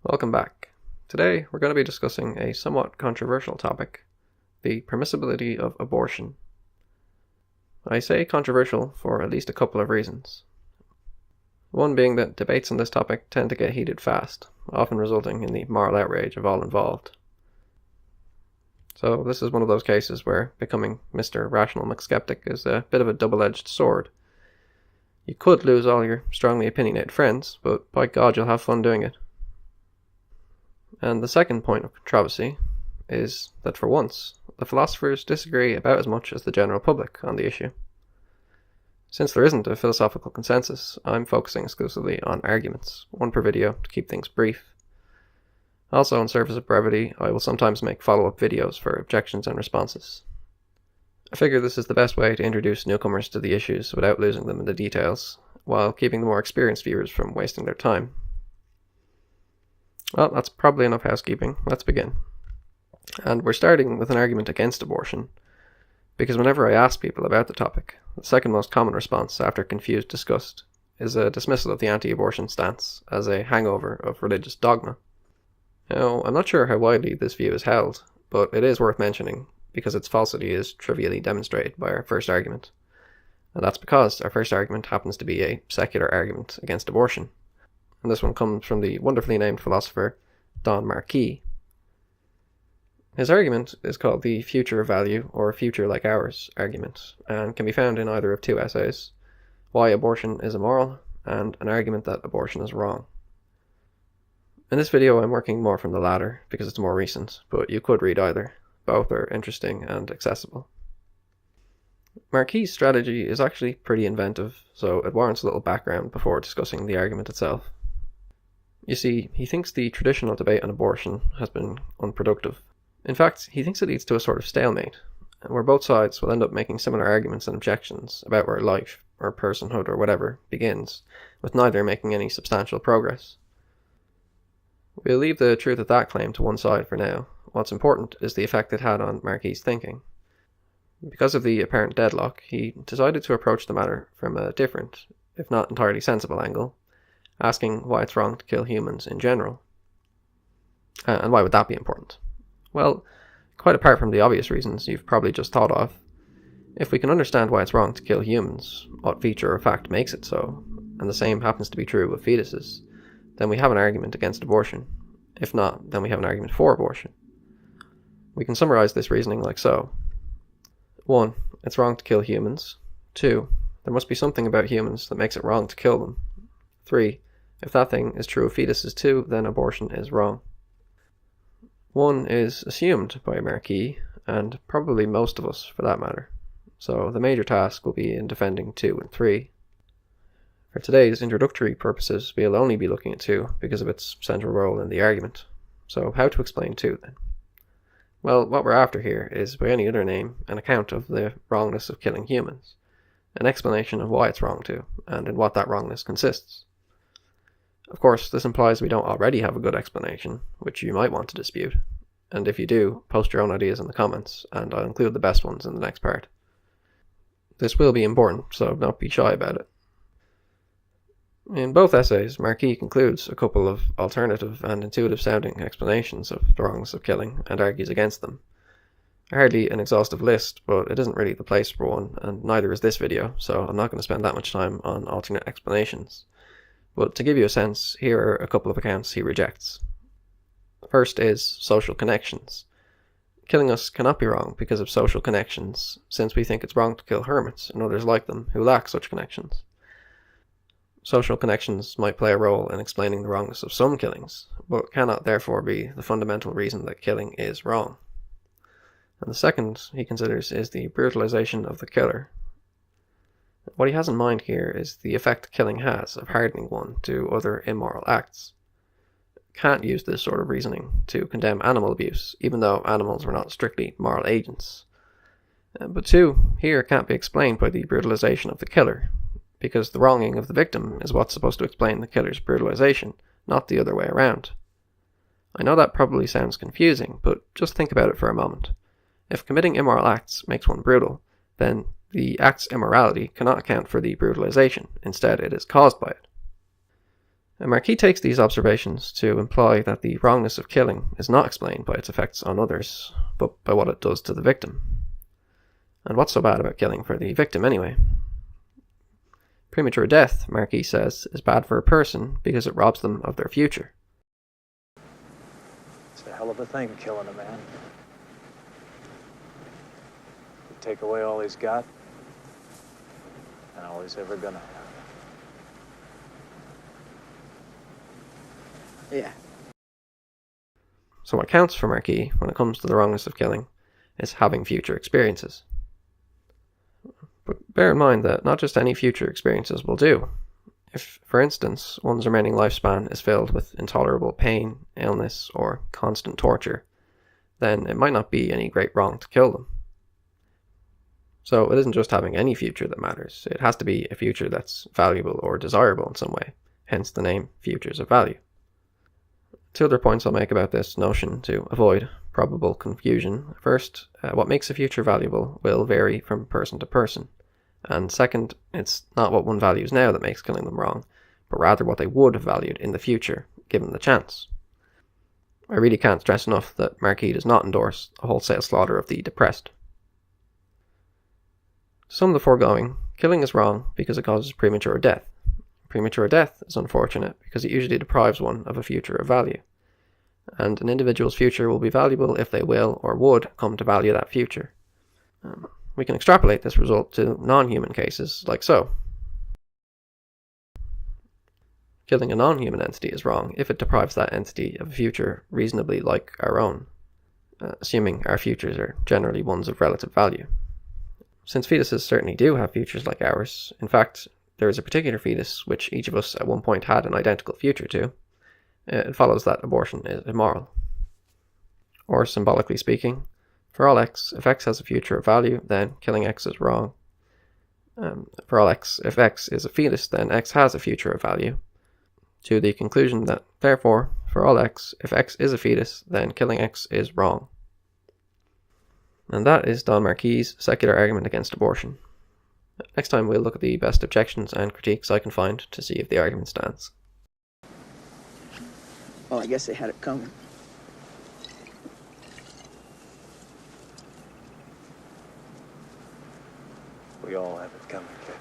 Welcome back. Today we're going to be discussing a somewhat controversial topic, the permissibility of abortion. I say controversial for at least a couple of reasons. One being that debates on this topic tend to get heated fast, often resulting in the moral outrage of all involved. So this is one of those cases where becoming Mr. Rational McSkeptic is a bit of a double-edged sword. You could lose all your strongly opinionated friends, but by God you'll have fun doing it. And the second point of controversy is that for once, the philosophers disagree about as much as the general public on the issue. Since there isn't a philosophical consensus, I'm focusing exclusively on arguments, one per video to keep things brief. Also, in service of brevity, I will sometimes make follow-up videos for objections and responses. I figure this is the best way to introduce newcomers to the issues without losing them in the details, while keeping the more experienced viewers from wasting their time. Well, that's probably enough housekeeping. Let's begin. And we're starting with an argument against abortion, because whenever I ask people about the topic, the second most common response after confused disgust is a dismissal of the anti-abortion stance as a hangover of religious dogma. Now, I'm not sure how widely this view is held, but it is worth mentioning because its falsity is trivially demonstrated by our first argument. And that's because our first argument happens to be a secular argument against abortion. And this one comes from the wonderfully named philosopher Don Marquis. His argument is called the future value or future like ours argument, and can be found in either of two essays, Why Abortion is Immoral and An Argument that Abortion is Wrong. In this video I'm working more from the latter because it's more recent, but you could read either. Both are interesting and accessible. Marquis' strategy is actually pretty inventive, so it warrants a little background before discussing the argument itself. You see, he thinks the traditional debate on abortion has been unproductive. In fact, he thinks it leads to a sort of stalemate, where both sides will end up making similar arguments and objections about where life, or personhood, or whatever, begins, with neither making any substantial progress. We'll leave the truth of that claim to one side for now. What's important is the effect it had on Marquis' thinking. Because of the apparent deadlock, he decided to approach the matter from a different, if not entirely sensible angle, asking why it's wrong to kill humans in general. And why would that be important? Well, quite apart from the obvious reasons you've probably just thought of, if we can understand why it's wrong to kill humans, what feature or fact makes it so, and the same happens to be true of fetuses, then we have an argument against abortion. If not, then we have an argument for abortion. We can summarize this reasoning like so. 1. It's wrong to kill humans. 2. There must be something about humans that makes it wrong to kill them. 3. If that thing is true of fetuses too, then abortion is wrong. 1 is assumed by Marquis, and probably most of us for that matter. So the major task will be in defending 2 and 3. For today's introductory purposes, we'll only be looking at 2 because of its central role in the argument. So how to explain 2 then? Well, what we're after here is, by any other name, an account of the wrongness of killing humans, an explanation of why it's wrong to, and in what that wrongness consists. Of course, this implies we don't already have a good explanation, which you might want to dispute, and if you do, post your own ideas in the comments, and I'll include the best ones in the next part. This will be important, so don't be shy about it. In both essays, Marquis concludes a couple of alternative and intuitive-sounding explanations of the wrongness of killing, and argues against them. Hardly an exhaustive list, but it isn't really the place for one, and neither is this video, so I'm not going to spend that much time on alternate explanations. But to give you a sense, here are a couple of accounts he rejects. First is social connections. Killing us cannot be wrong because of social connections, since we think it's wrong to kill hermits and others like them who lack such connections. Social connections might play a role in explaining the wrongness of some killings, but cannot therefore be the fundamental reason that killing is wrong. And the second he considers is the brutalization of the killer. What he has in mind here is the effect killing has of hardening one to other immoral acts. Can't use this sort of reasoning to condemn animal abuse, even though animals were not strictly moral agents. But 2 here can't be explained by the brutalization of the killer, because the wronging of the victim is what's supposed to explain the killer's brutalization, not the other way around. I know that probably sounds confusing, but just think about it for a moment. If committing immoral acts makes one brutal, then the act's immorality cannot account for the brutalization. Instead, it is caused by it. And Marquis takes these observations to imply that the wrongness of killing is not explained by its effects on others, but by what it does to the victim. And what's so bad about killing for the victim anyway? Premature death, Marquis says, is bad for a person because it robs them of their future. It's a hell of a thing, killing a man. You take away all he's got, and all he's ever gonna have. Yeah. So what counts for Marquis when it comes to the wrongness of killing is having future experiences. But bear in mind that not just any future experiences will do. If, for instance, one's remaining lifespan is filled with intolerable pain, illness, or constant torture, then it might not be any great wrong to kill them. So it isn't just having any future that matters. It has to be a future that's valuable or desirable in some way, hence the name Futures of Value. Two other points I'll make about this notion to avoid probable confusion. First, what makes a future valuable will vary from person to person. And second, it's not what one values now that makes killing them wrong, but rather what they would have valued in the future, given the chance. I really can't stress enough that Marquis does not endorse a wholesale slaughter of the depressed. To sum the foregoing, killing is wrong because it causes premature death. Premature death is unfortunate because it usually deprives one of a future of value. And an individual's future will be valuable if they will or would come to value that future. We can extrapolate this result to non-human cases, like so. Killing a non-human entity is wrong if it deprives that entity of a future reasonably like our own, assuming our futures are generally ones of relative value. Since fetuses certainly do have futures like ours, in fact, there is a particular fetus which each of us at one point had an identical future to, it follows that abortion is immoral. Or, symbolically speaking, for all x, if x has a future of value, then killing x is wrong. For all x, if x is a fetus, then x has a future of value. To the conclusion that, therefore, for all x, if x is a fetus, then killing x is wrong. And that is Don Marquis' secular argument against abortion. Next time we'll look at the best objections and critiques I can find to see if the argument stands. Well, I guess they had it coming. We all have it coming, kid.